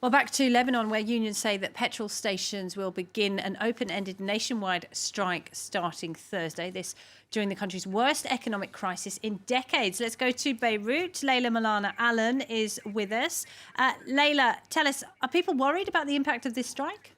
Well, back to Lebanon, where unions say that petrol stations will begin an open-ended nationwide strike starting Thursday. This during the country's worst economic crisis in decades. Let's go to Beirut. Molana-Allen is with us. Layla, tell us, are people worried about the impact of this strike?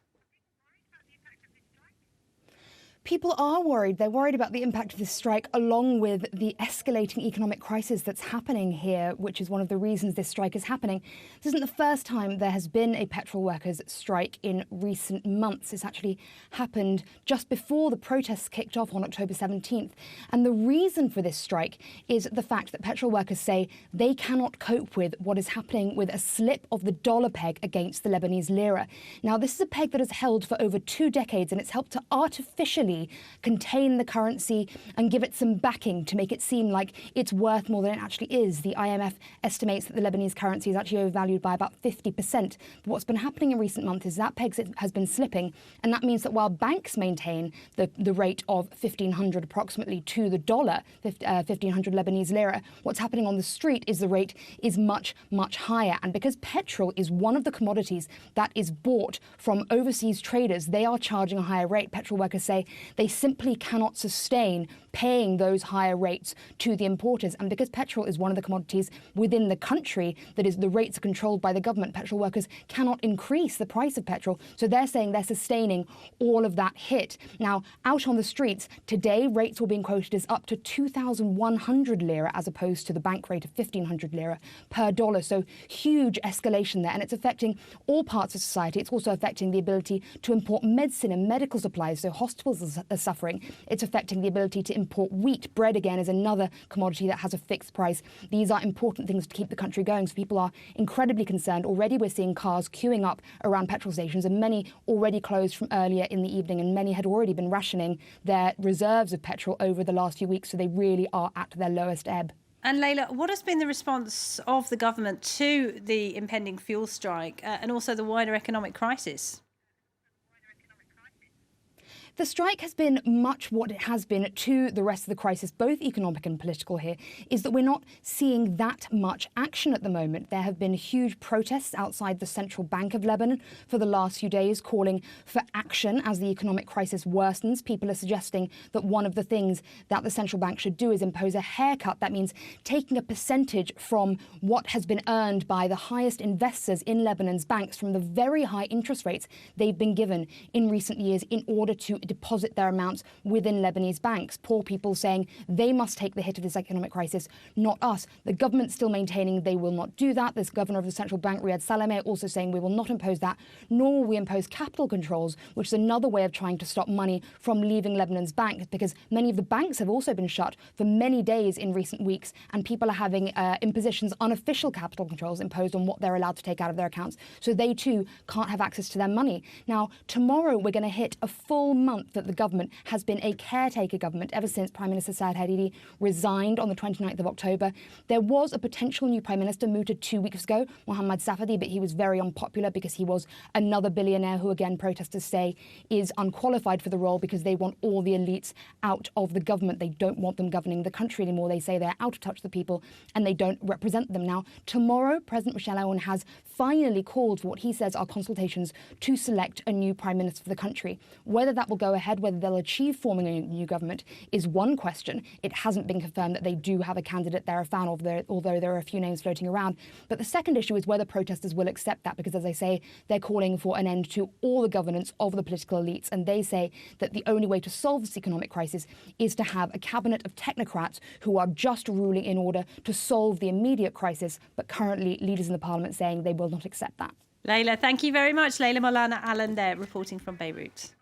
People are worried. They're worried about the impact of this strike, along with the escalating economic crisis that's happening here, which is one of the reasons this strike is happening. This isn't the first time there has been a petrol workers' strike in recent months. It's actually happened just before the protests kicked off on October 17th. And the reason for this strike is the fact that petrol workers say they cannot cope with what is happening with a slip of the dollar peg against the Lebanese lira. Now, this is a peg that has held for over 2 decades, and it's helped to artificially contain the currency and give it some backing to make it seem like it's worth more than it actually is. The IMF estimates that the Lebanese currency is actually overvalued by about 50%. But what's been happening in recent months is that peg has been slipping, and that means that while banks maintain the rate of 1,500 approximately to the dollar, 1,500 Lebanese lira, what's happening on the street is the rate is much, much higher. And because petrol is one of the commodities that is bought from overseas traders, they are charging a higher rate. Petrol workers say they simply cannot sustain paying those higher rates to the importers. And because petrol is one of the commodities within the country that is the rates are controlled by the government, petrol workers cannot increase the price of petrol. So they're saying they're sustaining all of that hit. Now, out on the streets today, rates were being quoted as up to 2,100 lira as opposed to the bank rate of 1,500 lira per dollar. So huge escalation there. And it's affecting all parts of society. It's also affecting the ability to import medicine and medical supplies. So hospitals are suffering. It's affecting the ability to import wheat. Bread, again, is another commodity that has a fixed price. These are important things to keep the country going. So people are incredibly concerned. Already we're seeing cars queuing up around petrol stations, and many already closed from earlier in the evening, and many had already been rationing their reserves of petrol over the last few weeks. So they really are at their lowest ebb. And Layla, what has been the response of the government to the impending fuel strike and also the wider economic crisis? The strike has been much what it has been to the rest of the crisis, both economic and political here, is that we're not seeing that much action at the moment. There have been huge protests outside the Central Bank of Lebanon for the last few days calling for action as the economic crisis worsens. People are suggesting that one of the things that the central bank should do is impose a haircut. That means taking a percentage from what has been earned by the highest investors in Lebanon's banks from the very high interest rates they've been given in recent years in order to deposit their amounts within Lebanese banks. Poor people saying they must take the hit of this economic crisis, not us. The government still maintaining they will not do that. This governor of the central bank, Riyad Salameh, also saying we will not impose that, nor will we impose capital controls, which is another way of trying to stop money from leaving Lebanon's banks, because many of the banks have also been shut for many days in recent weeks, and people are having impositions, unofficial capital controls imposed on what they're allowed to take out of their accounts. So they too can't have access to their money. Now, tomorrow we're going to hit a full month that the government has been a caretaker government ever since Prime Minister Saad Hariri resigned on the 29th of October. There was a potential new Prime Minister mooted 2 weeks ago, Mohammad Safadi, but he was very unpopular because he was another billionaire who, again, protesters say is unqualified for the role because they want all the elites out of the government. They don't want them governing the country anymore. They say they're out of touch with the people and they don't represent them. Now, tomorrow, President Molana-Allen has finally called for what he says are consultations to select a new Prime Minister for the country. Whether that will go ahead, whether they'll achieve forming a new government is one question. It hasn't been confirmed that they do have a candidate they're a fan of, although there are a few names floating around. But the second issue is whether protesters will accept that, because, as I say, they're calling for an end to all the governance of the political elites. And they say that the only way to solve this economic crisis is to have a cabinet of technocrats who are just ruling in order to solve the immediate crisis. But currently, leaders in the parliament saying they will not accept that. Layla, thank you very much. Layla Molana-Allen there, reporting from Beirut.